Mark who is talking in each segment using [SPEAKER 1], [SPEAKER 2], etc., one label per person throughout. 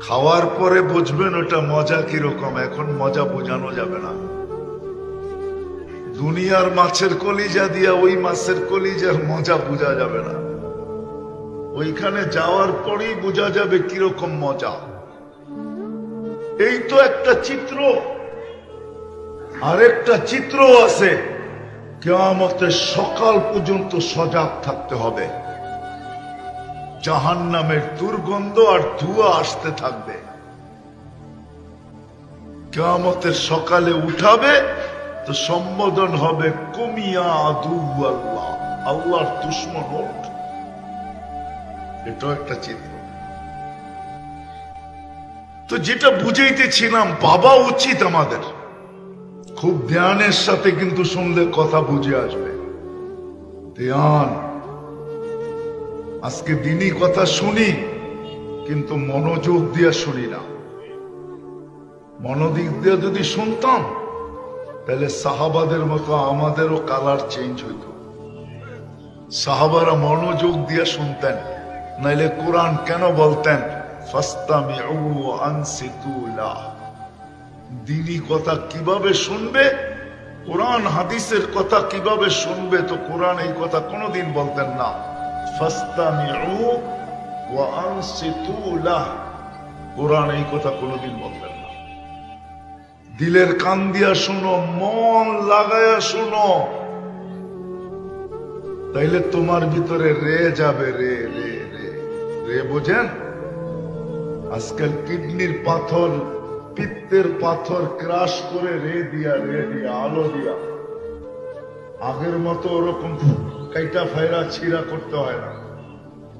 [SPEAKER 1] খাওয়ার পরে বুঝবেন ওটা মজা কিরকম, এখন মজা বোঝানো যাবে না। দুনিয়ার মাছের কলিজা দিয়া ওই মাছের কলিজার মজা বোঝা যাবে না, ওইখানে যাওয়ার পরেই বোঝা যাবে কিরকম মজা। এই তো একটা চিত্র। আরেকটা চিত্র আছে, কিয়ামতের সকাল পর্যন্ত সজাগ থাকতে হবে। জাহান্নামের দুর্গন্ধ আর ধোঁয়া আসতে থাকবে। কিয়ামতের সকালে উঠাবে তো সম্বোধন হবে কুমিয়া আদু আল্লাহ, আল্লাহর দুশ্মন ওঠ। এটাও একটা চিত্র। তো যেটা বুঝাইতেছিলাম, বাবা উচিত আমাদের খুব ধ্যানের সাথে কিন্তু শুনলে কথা বুঝে আসবে। ধ্যান। আজকে দিনই কথা শুনি কিন্তু মনোযোগ দিয়ে শুনি না। মনোযোগ দিয়ে যদি শুনতাম তাহলে সাহাবাদের মতো আমাদেরও কালার চেঞ্জ হইত। সাহাবারা মনোযোগ দিয়ে শুনতেন, নাইলে কোরআন কেন বলতেন ফাস্তামিউ ওয়া আনসিতু লাহ। দিনী কথা কিভাবে শুনবে, কোরআন হাদিসের কথা কিভাবে শুনবে, তো কোরআন এই কথা কোনোদিন বলতেন না ফাস্তামিউ ওয়া আনসিতু লাহ। কোরআন এই কথা কোনোদিন বলতেন না। দিলের কান দিয়া শুনো, মন লাগায়া শুনো, তাইলে তোমার ভিতরে রে যাবে। রে রে রে রে বোঝেন? আজকাল কিডনির পাথর, পিত্তের পাথর ক্রাশ করে রে দিয়া আলো দিয়া, আগের মতো ওরকম কাইটা ফাইরা ছিঁড়া করতে হয় না।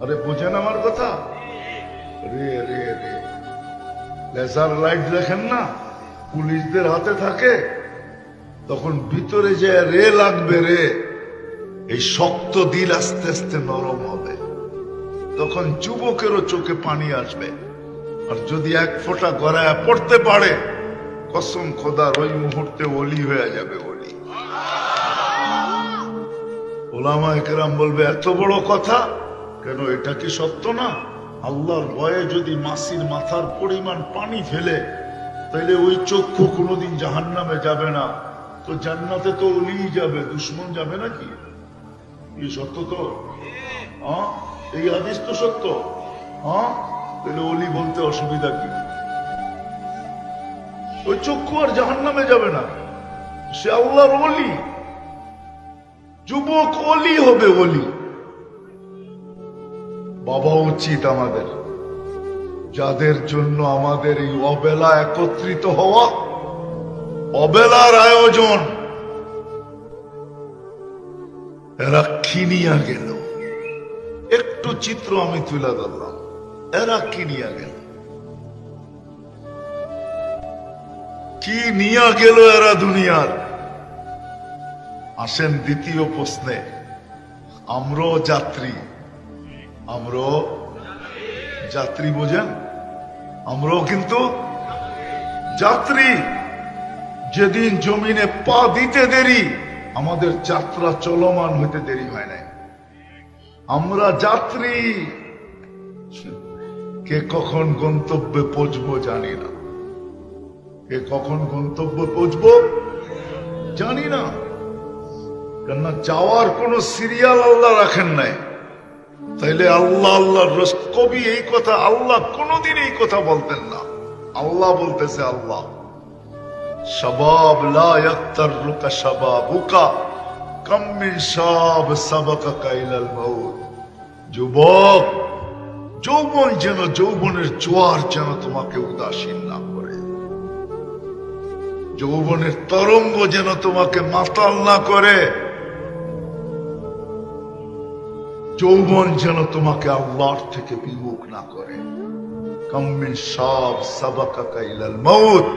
[SPEAKER 1] আরে বোঝেন আমার কথা? রে রে রে। লেজার লাইট দেখেন না, পুলিশদের হাতে থাকে, তখন ভিতরে যে রে লাগবে, রে, এই শক্ত দিল আস্তে আস্তে নরম হবে, তখন যুবকেরও চোখে পানি আসবে। আর যদি এক ফোঁটা গড়ায় পড়তে পারে, কসম খোদার ওই মুহূর্তে ওলি হয়ে যাবে। ওলি। ওলামায়ে কেরাম বলবে এত বড় কথা কেন? এটা কি সত্য না? আল্লাহর ভয়ে যদি মাসির মাথার পরিমাণ পানি ফেলে, তাইলে ওই চক্ষু কোনোদিন জাহান্নামে যাবে না, তো জান্নাতে তো ওলি যাবে, দুশ্মন যাবে নাকি? এই সত্য তো? এই হাদিস তো সত্য। তাহলে ওলি বলতে অসুবিধা কি? ওই চক্ষু আর জাহান্নামে যাবে না, সে আল্লাহর ওলি। যুবক ওলি হবে, ওলি। বাবা উচিত আমাদের, যাদের জন্য আমাদের এই অবেলা একত্রিত হওয়া, অবেলার আয়োজন, এরা কিনিয়া গেল। একটু চিত্র আমি তুলে ধরলাম, এরা কিনিয়া গেল। কি নিয়া গেল এরা দুনিয়ার? আসেন দ্বিতীয় প্রশ্নে। আমরাও যাত্রী, আমরাও যাত্রী, বোঝেন? আমরাও কিন্তু যাত্রী। যেদিন জমিনে পা দিতে দেরি, আমাদের যাত্রা চলমান হইতে দেরি হয় নাই। আমরা যাত্রী। কে কখন গন্তব্যে পৌঁছবো জানি না, কে কখন গন্তব্যে পৌঁছবো জানি না। কেননা যাওয়ার কোন সিরিয়াল আল্লাহ রাখেন নাই। তাইলে আল্লাহ আল্লাহর কবি এই কথা, আল্লাহ কোনদিন এই কথা বলতেন না। আল্লাহ বলতেছে, আল্লাহ শাবাব লা ইয়াক্তারুকা শাবাবুকা কাম মিন শাব সাবাকাকা ইলাল মাউত। যুবক, যৌবন যেন, যৌবনের জোয়ার যেন তোমাকে উদাসীন না করে, যৌবনের তরঙ্গ যেন তোমাকে মাতাল না করে, যৌবন যেন তোমাকে আল্লাহর থেকে বিমুখ না করে। কাম মিন শাব সাবাকাকা ইলাল মাউত।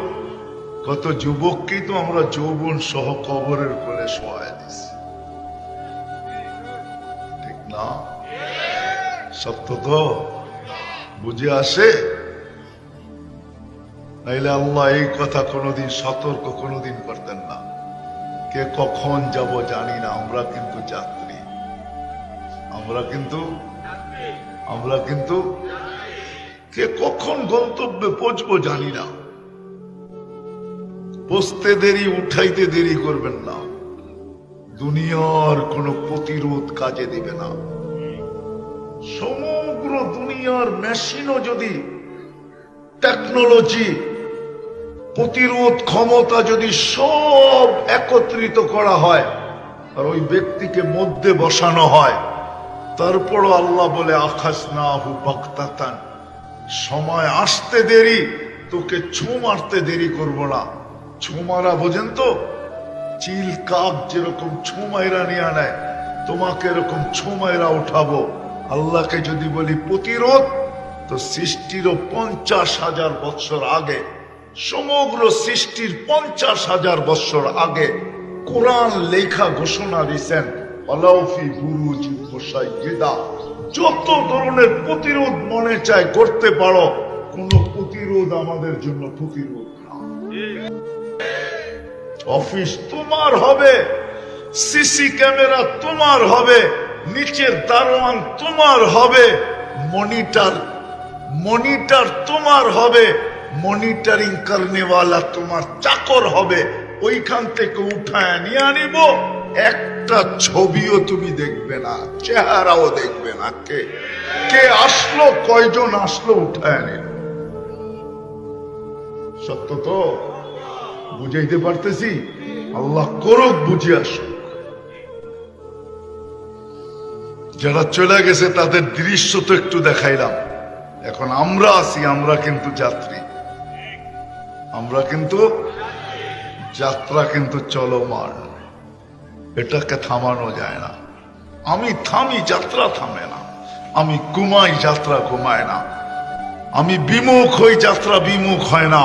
[SPEAKER 1] কত যুবককেই তো আমরা যৌবন সহ কবরের কোলে শোয়ায় দিছি, ঠিক না? সত্য তো? বুঝে আসে? নাইলে আল্লাহ এই কথা কোনোদিন সতর্ক কোনোদিন করতেন না। কে কখন যাব জানি না, আমরা কিন্তু যাত্রী, আমরা কিন্তু কে কখন গন্তব্যে পৌঁছবো জানি না। বসতে দেরি, উঠাইতে দেরি করবেন না। দুনিয়ার কোন প্রতিরোধ কাজে দিবে না। সমগ্র দুনিয়ার মেশিনও যদি টেকনোলজি, প্রতিরোধ ক্ষমতা যদি সব একত্রিত করা হয় আর ওই ব্যক্তিকে মধ্যে বসানো হয়, তারপরও আল্লাহ বলে আখাসনাহু বাগতাতান, সময় আসতে দেরি, তোকে ছো মারতে দেরি করব না। ছো মারা বোঝেন তো? চিল কাক যেরকম ছো মাইরা নিয়ে নেয়, তোমাকে এরকম ছো মাইরা উঠাবো। আল্লাহকে যদি বলি প্রতিরোধ, তো সৃষ্টিরও 50,000 বৎসর আগে, সমগ্র সৃষ্টির 50,000 বৎসর আগে কোরআন লেখা ঘোষণা দিয়েছেন, আলাউফি বুরুজ মুশাইয়্যিদা, যত ধরনের প্রতিরোধ মনে চায় করতে পারো, কোন প্রতিরোধ আমাদের জন্য প্রতিরোধ না। অফিস তোমার হবে, সিসি ক্যামেরা তোমার হবে, নিচের দারোয়ান তোমার হবে, মনিটর তোমার হবে, মনিটরিং করনেওয়ালা তোমার চাকর হবে। ওইখান থেকে উঠায় নিয়ে আনিব, একটা ছবিও তুমি দেখবে না, চেহারাও দেখবে না, কে কে আসলো, কয়জন আসলো, উঠায় নিল। সত্য তো? বুঝাইতে পারতেছি? আল্লাহ করুক বুঝে আসুক। যারা চলে গেছে তাদের দৃশ্য তো একটু দেখাইলাম। এখন আমরা আছি, আমরা কিন্তু যাত্রী, আমরা কিন্তু যাত্রা কিন্তু চলমান, এটাকে থামানো যায় না। আমি থামি, যাত্রা থামে না। আমি ঘুমাই, যাত্রা ঘুমায় না। আমি বিমুখ হই, যাত্রা বিমুখ হয় না।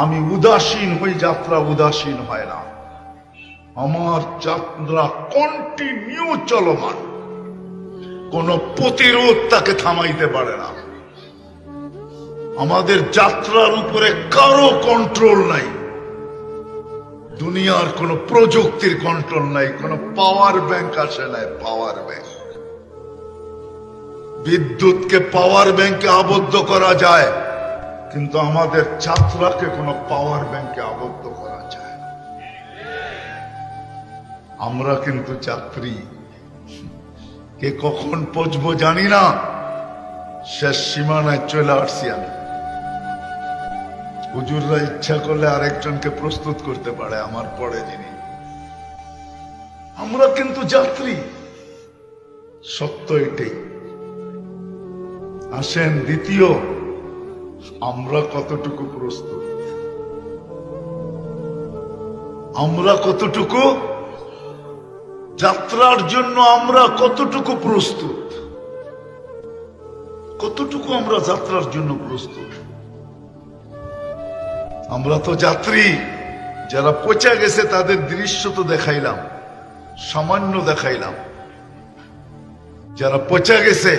[SPEAKER 1] আমি উদাসীন হই, যাত্রা উদাসীন হয় না। আমার যাত্রা কন্টিনিউ চলমান, কোন প্রতিরোধ তাকে থামাইতে পারে না। আমাদের যাত্রার উপরে কারো কন্ট্রোল নাই। দুনিয়ার কোন প্রযুক্তির কন্ট্রোল নাই, কোন পাওয়ার ব্যাংক আসে নাই। পাওয়ার ব্যাংক, বিদ্যুৎকে পাওয়ার ব্যাংকে আবদ্ধ করা যায়, কিন্তু আমাদের যাত্রাকে কোন পাওয়ার ব্যাংকে আবদ্ধ করা যায় না। আমরা কিন্তু যাত্রী, কে কখন পৌঁছবো জানি না। শেষ সীমানায় চলে আসছি আমি। হুজুররা ইচ্ছা করলে আরেকজনকে প্রস্তুত করতে পারে আমার পরে যিনি। আমরা কিন্তু যাত্রী, সত্য এটাই। আসেন দ্বিতীয়, আমরা কতটুকু প্রস্তুত, আমরা কতটুকু যাত্রার জন্য, আমরা কতটুকু প্রস্তুত, কতটুকু আমরা যাত্রার জন্য প্রস্তুত। আমরা তো যাত্রী। যারা পচে গেছে তাদের দৃশ্য তো দেখাইলাম, সামান্য দেখাইলাম। যারা পচে গেছে,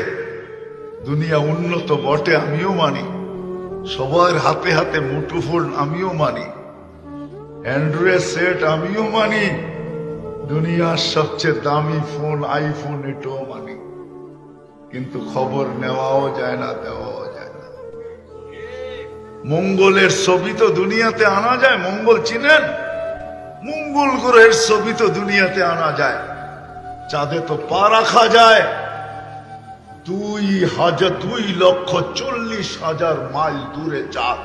[SPEAKER 1] দুনিয়া উন্নত বটে, আমিও মানি। সবার হাতে হাতে মুঠোফোন, আমিও মানি। অ্যান্ড্রয়েড সেট, আমিও মানি। দুনিয়ার সবচেয়ে দামি ফোন আইফোন, এটাও মানি। কিন্তু খবর নেওয়াও যায় না, দেওয়াও যায় না। মঙ্গলের ছবি তো দুনিয়াতে আনা যায়। মঙ্গল চিনেন? মঙ্গল গ্রহের ছবি তো দুনিয়াতে আনা যায়। চাঁদে তো পা রাখা যায়। 2,40,000 মাইল দূরে চাঁদ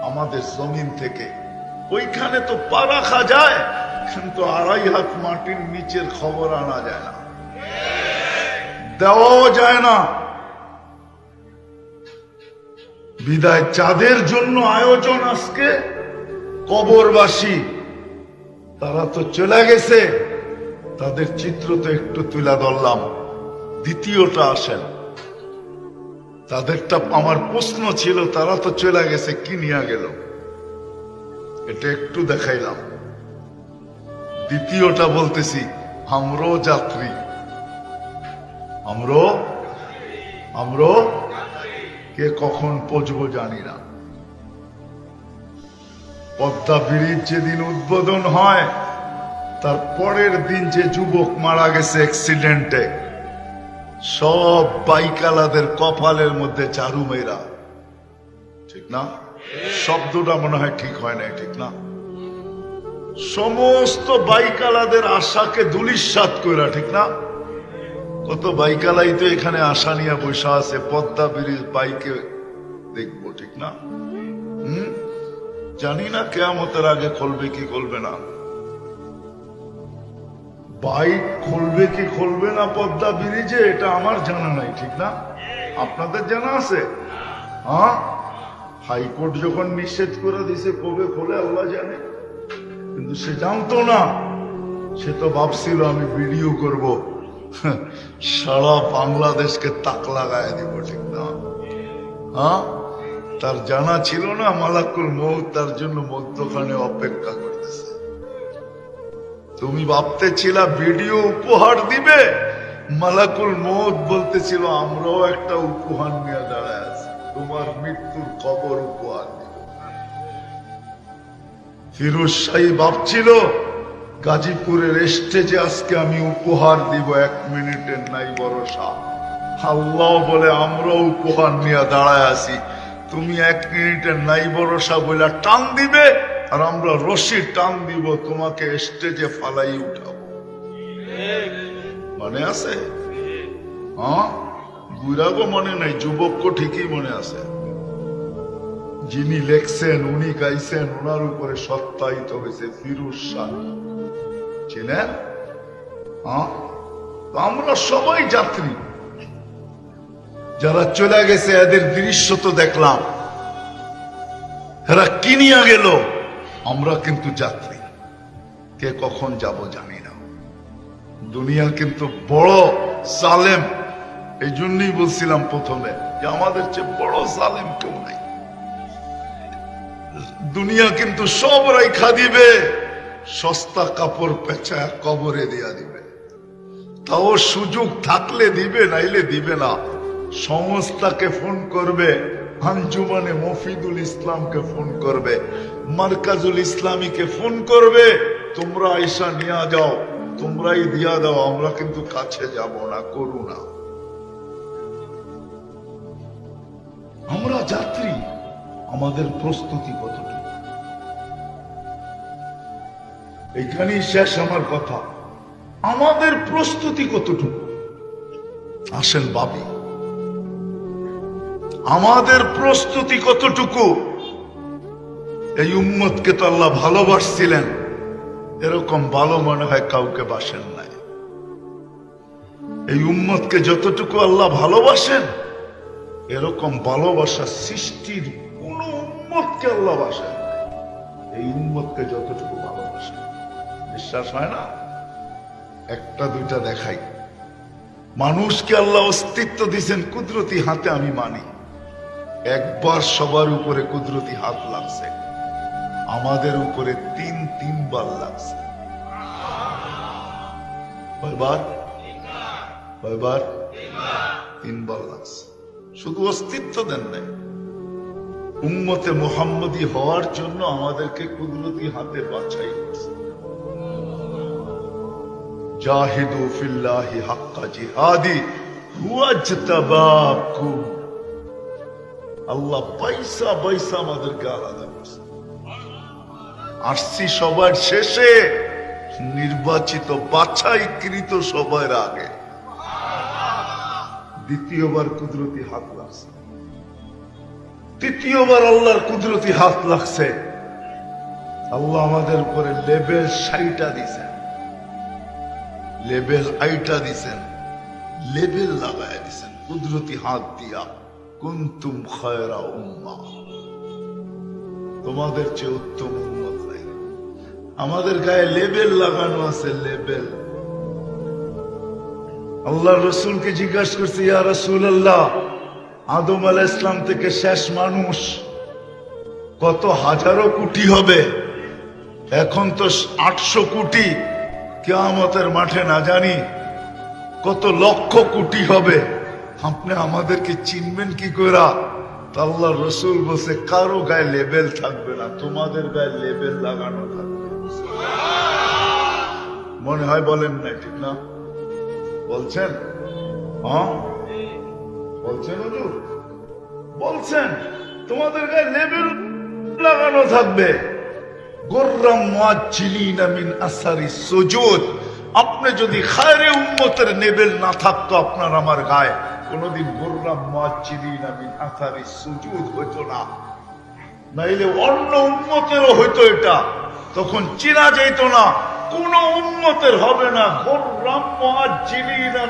[SPEAKER 1] আমাদের জমিন থেকে, ওইখানে তো পা রাখা যায়, কিন্তু 2.5 হাত মাটির নিচের খবর আনা যায় না, দেওয়াও যায় না। বিদায় চাঁদের জন্য আয়োজন আজকে। কবরবাসী তারা তো চলে গেছে, তাদের চিত্র তো একটু তুলে ধরলাম। দ্বিতীয়টা আসেন, তাদেরটা আমার প্রশ্ন ছিল, তারা তো চলে গেছে, কি নিয়ে গেল, এটা একটু দেখাইলাম। দ্বিতীয়টা বলতেছি, আমরাও যাত্রী, আমরা কে কখন পৌঁছবো জানি না। পদ্মা ব্রিজ যেদিন উদ্বোধন হয়, তার পরের দিন যে যুবক মারা গেছে অ্যাক্সিডেন্টে, সব বাইকালাদের কপালের মধ্যে চারু মেয়েরা, ঠিক না? শব্দটা মনে হয় ঠিক হয় না, ঠিক না? সমস্ত বাইকালাদের আশাকে ধূলিসাৎ কইরা, ঠিক না? কত বাইকালাই তো এখানে আশা নিয়ে বসে আছে পদ্মা ব্রিজ বাইকে দেখবো, ঠিক না? জানি না কিয়ামতের আগে খুলবে কি খুলবে না, বাইক খুলবে কি খুলবে না পদ্মা ব্রিজে, এটা আমার জানা নাই, ঠিক না? আপনাদের জানা আছে? হ্যাঁ, হাইকোর্ট যখন নিষেধ করে দিছে কবে খোলে আল্লাহ জানে, কিন্তু সে জানতো না। সে তো ভাবছিল আমি ভিডিও করব, সারা বাংলাদেশকে তাক লাগায় দিব, ঠিক না? হ্যাঁ, তার জানা ছিল না মালাকুল মউত তার জন্য মধ্যখানে অপেক্ষা করতেছে। তুমি ভাবতেছিলা ভিডিও উপহার দিবে, মালাকুল মউত বলতেছিল আমরাও একটা উপহার নিয়ে দাঁড়ায় আছি, তোমার মৃত্যুর খবর উপহার দিব। ফিরোজ শাহী ভাবছিল গাজীপুরের স্টেজে আজকে আমি উপহার দিব, 1 মিনিটের নাই ভরসা। আল্লাহ বলে আমরাও উপহার নিয়ে দাঁড়ায় আছি, তুমি 1 মিনিটের নাই ভরসা বলে টান দিবে, আর আমরা রশির টান দিব, তোমাকে স্টেজে ফালাই উঠাবো। মনে আছে? হ্যাঁ, বুড়াগো মনে নাই, যুবককে ঠিকই মনে আছে। যিনি লেখছেন উনি গাইছেন, ওনার উপরে সত্যায়িত হয়েছে ফিরোজ শাহ, চিনেন? আমরা সবাই যাত্রী, যারা চলে গেছে এদের দৃশ্য তো দেখলাম, এরা কিনিয়া গেল, আমরা কিন্তু যাত্রী, কে কখন যাব জানি না। দুনিয়া কিন্তু বড় জালেম, এই জন্যই বলছিলাম প্রথমে যে আমাদের চেয়ে বড় জালেম কেউ নাই। দুনিয়া কিন্তু সব রাইখা দিবে, সস্তা কাপড় পেঁচায় কবরে দিয়া দিবে, তাও সুযোগ থাকলে দিবে, নাইলে দিবে না। সংস্থাকে ফোন করবে, আঞ্জুমানে মফিদুল ইসলামকে ফোন করবে, মার্কাজুল ইসলামীকে ফোন করবে, তোমরা আয়সা নিয়ে যাও, তোমরাই দিয়া দাও, আমরা কিন্তু কাছে যাব না, করু না। আমরা যাত্রী, আমাদের প্রস্তুতি কতটুকু? এইখানেই শেষ আমার কথা, আমাদের প্রস্তুতি কতটুকু? আসেন ভাবি, আমাদের প্রস্তুতি কতটুকু? এই উম্মতকে তো আল্লাহ ভালোবাসছিলেন, এরকম ভালো মনে হয় কাউকে বাসেন নাই। এই উম্মতকে যতটুকু আল্লাহ ভালোবাসেন, এরকম ভালোবাসা সৃষ্টির কোন উম্মতকে আল্লাহ বাসেন নাই। এই উম্মতকে যতটুকু ভালোবাসেন, বিশ্বাস হয় না? একটা দুইটা দেখাই। মানুষকে আল্লাহ অস্তিত্ব দিয়েছেন কুদরতি হাতে, আমি মানি। একবার সবার উপরে কুদরতি হাত লাগছে, আমাদের উপরে 3-3 বার লাগছে। কয়বার? 3 বার লাগছে। শুধু অস্তিত্ব দেন নাই, উম্মতে মুহাম্মদী হওয়ার জন্য আমাদেরকে কুদরতি হাতে বাছাই করছে। জাহিদু ফিল্লাহি হাক্কা জিহাদি হুয়া ইজতাবাকুম। আল্লাহ পয়সা পয়সা আমাদেরকে আলাদা করছে। আসছি সবার শেষে, নির্বাচিত বাছাইকৃত সবার আগে। দ্বিতীয়বার কুদরতি হাত লাগছে, তৃতীয়বার আল্লাহর কুদরতি হাত লাগছে। আল্লাহ আমাদের উপরে লেভেল 60টা দিছেন, লেভেল 8টা দিছেন, লেভেল লাগায় দিছেন কুদরতি হাত দিয়া। কুনতুম খায়রা উম্মাহ, তোমাদের চেয়ে উত্তম উম্মত নাই। আমাদের গায়ে লেবেল লাগানো আছে, লেবেল। আল্লাহ রসুলকে জিজ্ঞাসা করছে, ইয়া রাসূলুল্লাহ, আদম আলাইহিস ইসলাম থেকে শেষ মানুষ কত হাজারো কোটি হবে, এখন তো 800 কোটি, কিয়ামতের মাঠে না জানি কত লক্ষ কোটি হবে, আপনি আমাদেরকে চিনবেন কি করে? আল্লাহ রসুল বলছে, কারো গায়ে লেবেল থাকবে না, তোমাদের গায়ে লেবেল লাগানো থাকবে। মনে হয় বলেন না, ঠিক না? বলছেন? হ্যাঁ বলছেন হুজুর, বলছেন। তোমাদের গায়ে লেবেল লাগানো থাকবে, গুররাম মুআজ্জিলিনা মিন আসারি সুজুদ। আপনি যদি খায়রে উম্মতের লেবেল না থাকতো আপনার আমার গায়ে, কোনদিন গুররাম মুআজ্জিলিনা মিন আসারি সুজুদ হইতো না, নাইলে অন্য উম্মতেরও হইতো এটা, তখন চিনা যেত না, কোন উম্মতের হবে না গুররাম মুআজ্জিলিনা।